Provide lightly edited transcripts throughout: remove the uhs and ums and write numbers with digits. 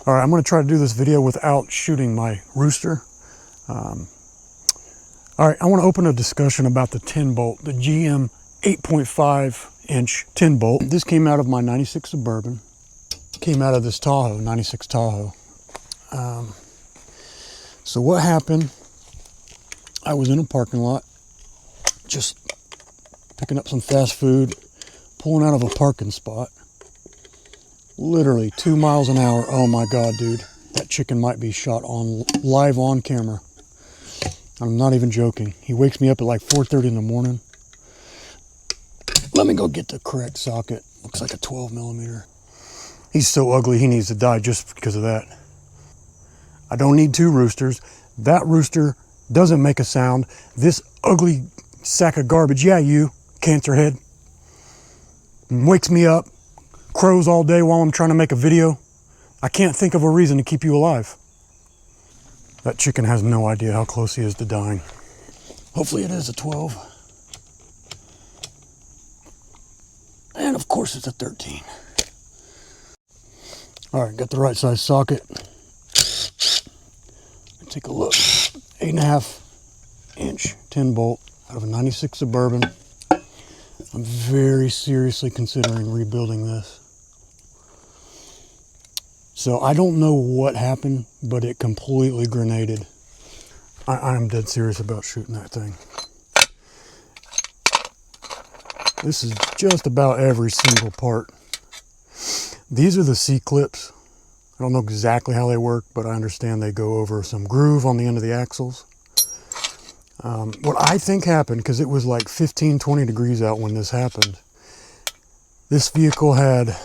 All right, I'm going to try to do this video without shooting my rooster. All right, I want to open a discussion about the 10 bolt, the GM 8.5 inch 10 bolt. This came out of my 96 Suburban, came out of this Tahoe, 96 Tahoe. So what happened, I was in a parking lot, just picking up some fast food, pulling out of a parking spot. Literally 2 miles an hour. Oh my God, dude. That chicken might be shot on live on camera. I'm not even joking. He wakes me up at like 4:30 in the morning. Let me go get the correct socket. Looks like a 12 millimeter. He's so ugly, he needs to die just because of that. I don't need two roosters. That rooster doesn't make a sound. This ugly sack of garbage, yeah, you, cancer head, wakes me up, crows all day while I'm trying to make a video. I can't think of a reason to keep you alive. That chicken has no idea how close he is to dying. Hopefully it is a 12. And of course it's a 13. All right, got the right size socket. Take a look. 8.5 inch 10 bolt out of a 96 Suburban. I'm very seriously considering rebuilding this. So I don't know what happened, but it completely grenaded. I'm dead serious about shooting that thing. This is just about every single part. These are the C-clips. I don't know exactly how they work, but I understand they go over some groove on the end of the axles. What I think happened, because it was like 15, 20 degrees out when this happened, this vehicle had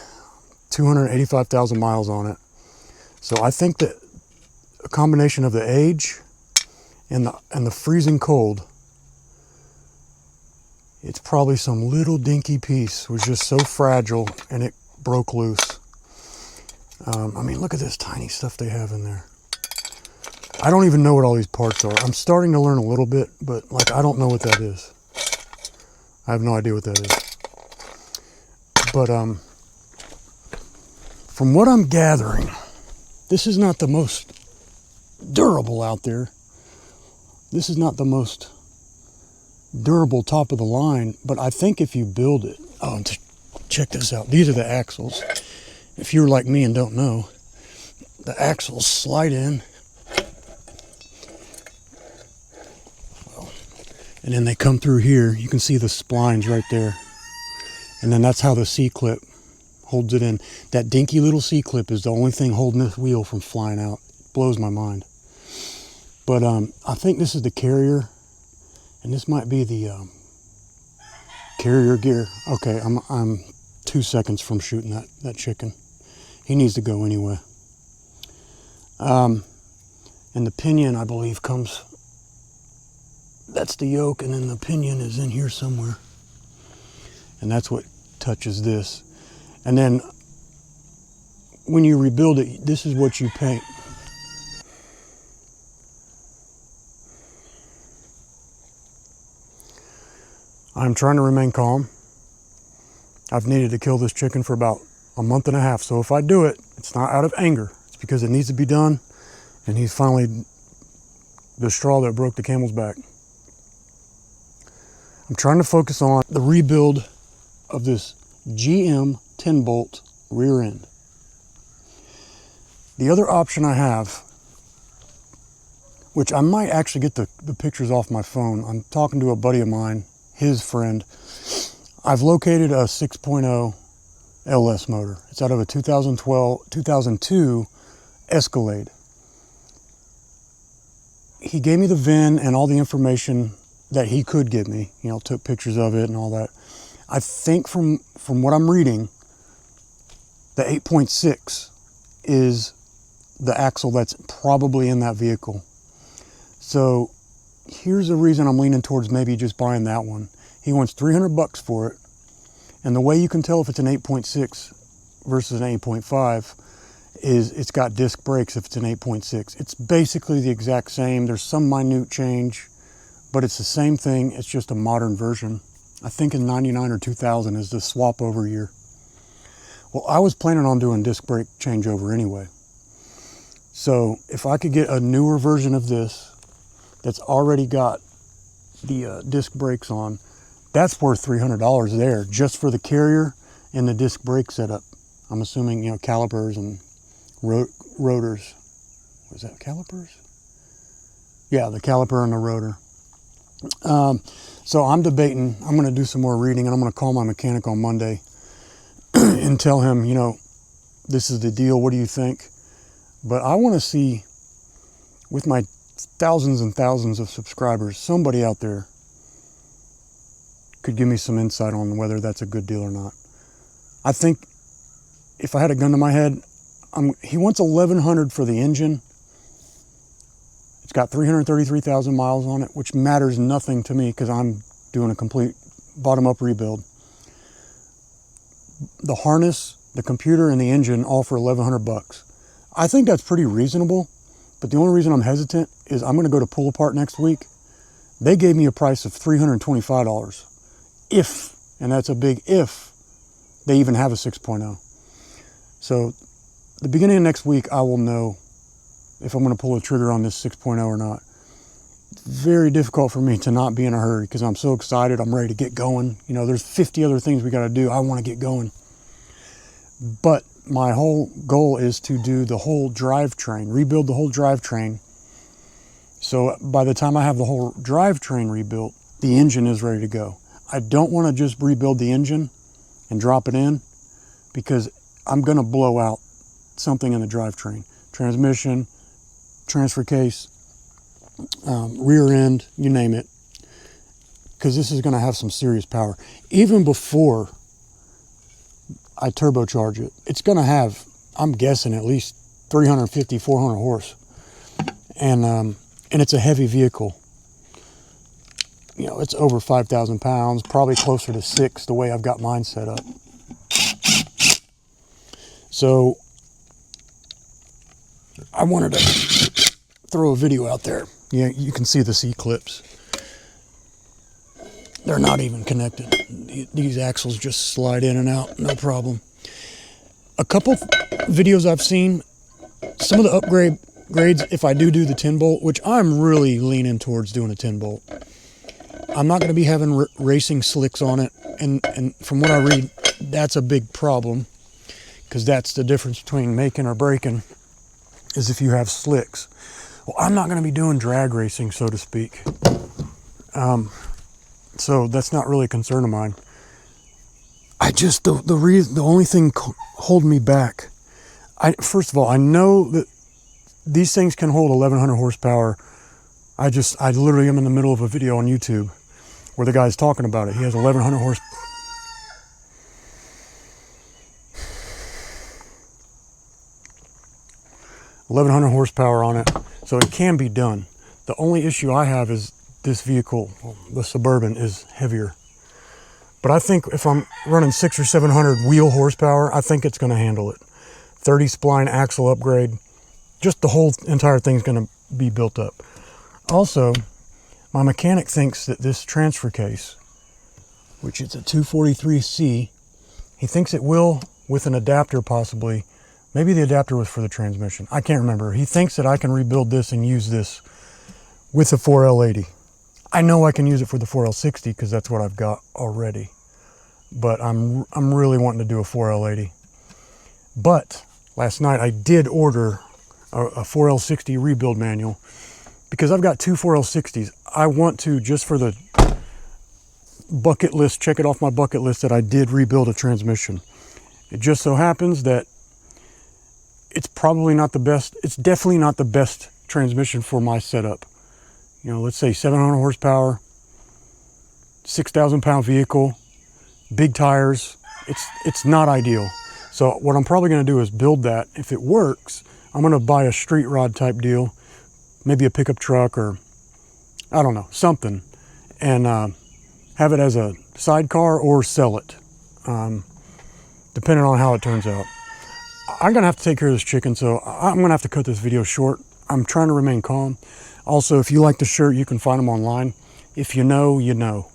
285,000 miles on it. So I think that a combination of the age and the freezing cold, it's probably some little dinky piece was just so fragile and it broke loose. I mean, look at this tiny stuff they have in there. I don't even know what all these parts are. I'm starting to learn a little bit, but like, I don't know what that is. I have no idea what that is. But from what I'm gathering, this is not the most durable out there. This is not the most durable top of the line, but I think if you build it, oh, check this out. These are the axles. If you're like me and don't know, the axles slide in, and then they come through here. You can see the splines right there. And then that's how the C-clip holds it in. That dinky little C-clip is the only thing holding this wheel from flying out. It blows my mind. But I think this is the carrier, and this might be the carrier gear. Okay, I'm 2 seconds from shooting that chicken. He needs to go anyway. And the pinion, I believe, comes, that's the yoke, and then the pinion is in here somewhere. And that's what touches this. And then when you rebuild it, this is what you paint. I'm trying to remain calm. I've needed to kill this chicken for about a month and a half. So if I do it, it's not out of anger. It's because it needs to be done. And he's finally the straw that broke the camel's back. I'm trying to focus on the rebuild of this GM 10 bolt rear end. The other option I have, which I might actually get the pictures off my phone. I'm talking to a buddy of mine, his friend. I've located a 6.0 LS motor. It's out of a 2002 Escalade. He gave me the VIN and all the information that he could give me, you know, took pictures of it and all that. I think from what I'm reading, the 8.6 is the axle that's probably in that vehicle. So here's the reason I'm leaning towards maybe just buying that one. He wants $300 for it. And the way you can tell if it's an 8.6 versus an 8.5 is it's got disc brakes if it's an 8.6. It's basically the exact same. There's some minute change, but it's the same thing. It's just a modern version. I think in 99 or 2000 is the swap over year. Well, I was planning on doing disc brake changeover anyway. So if I could get a newer version of this that's already got the disc brakes on, that's worth $300 there, just for the carrier and the disc brake setup. I'm assuming, you know, calipers and rotors. Was that calipers? Yeah, the caliper and the rotor. So I'm debating. I'm going to do some more reading, and I'm going to call my mechanic on Monday and tell him, you know, this is the deal. What do you think? But I want to see, with my thousands and thousands of subscribers, somebody out there could give me some insight on whether that's a good deal or not. I think if I had a gun to my head, he wants $1,100 for the engine. It's got 333,000 miles on it, which matters nothing to me because I'm doing a complete bottom-up rebuild. The harness, the computer, and the engine all for $1,100. I think that's pretty reasonable, but the only reason I'm hesitant is I'm going to go to Pull Apart next week. They gave me a price of $325. If, and that's a big if, they even have a 6.0. So the beginning of next week, I will know if I'm going to pull the trigger on this 6.0 or not. It's very difficult for me to not be in a hurry because I'm so excited. I'm ready to get going. You know, there's 50 other things we got to do. I want to get going. But my whole goal is to do the whole drivetrain, rebuild the whole drivetrain. So by the time I have the whole drivetrain rebuilt, the engine is ready to go. I don't want to just rebuild the engine and drop it in because I'm going to blow out something in the drivetrain. Transmission, transfer case, rear end, you name it. Because this is going to have some serious power. Even before I turbocharge it, it's going to have, I'm guessing, at least 350, 400 horse. And it's a heavy vehicle. You know, it's over 5,000 pounds, probably closer to 6 the way I've got mine set up. So I wanted to throw a video out there. Yeah, you can see the C-clips. They're not even connected. These axles just slide in and out, no problem. A couple videos I've seen, some of the upgrades, if I do the 10 bolt, which I'm really leaning towards doing a 10 bolt. I'm not going to be having racing slicks on it, and from what I read, that's a big problem, because that's the difference between making or breaking, is if you have slicks. Well, I'm not going to be doing drag racing, so to speak. So that's not really a concern of mine. I just, the only thing holding me back, first of all, I know that these things can hold 1,100 horsepower. I literally am in the middle of a video on YouTube where the guy's talking about it. He has 1,100 horsepower. 1,100 horsepower on it, so it can be done. The only issue I have is this vehicle, the Suburban, is heavier. But I think if I'm running 600 or 700 wheel horsepower, I think it's going to handle it. 30 spline axle upgrade, just the whole entire thing's going to be built up. Also, my mechanic thinks that this transfer case, which is a 243C, he thinks it will, with an adapter possibly. Maybe the adapter was for the transmission. I can't remember. He thinks that I can rebuild this and use this with the 4L80. I know I can use it for the 4L60 because that's what I've got already. But I'm really wanting to do a 4L80. But last night I did order a 4L60 rebuild manual because I've got two 4L60s. I want to, just for the bucket list, check it off my bucket list that I did rebuild a transmission. It just so happens that it's probably not the best, it's definitely not the best transmission for my setup. You know, let's say 700 horsepower, 6,000 pound vehicle, big tires. It's not ideal. So what I'm probably going to do is build that. If it works, I'm going to buy a street rod type deal, maybe a pickup truck, or I don't know, something, and have it as a sidecar or sell it, depending on how it turns out. I'm going to have to take care of this chicken, so I'm going to have to cut this video short. I'm trying to remain calm. Also, if you like the shirt, you can find them online. If you know, you know.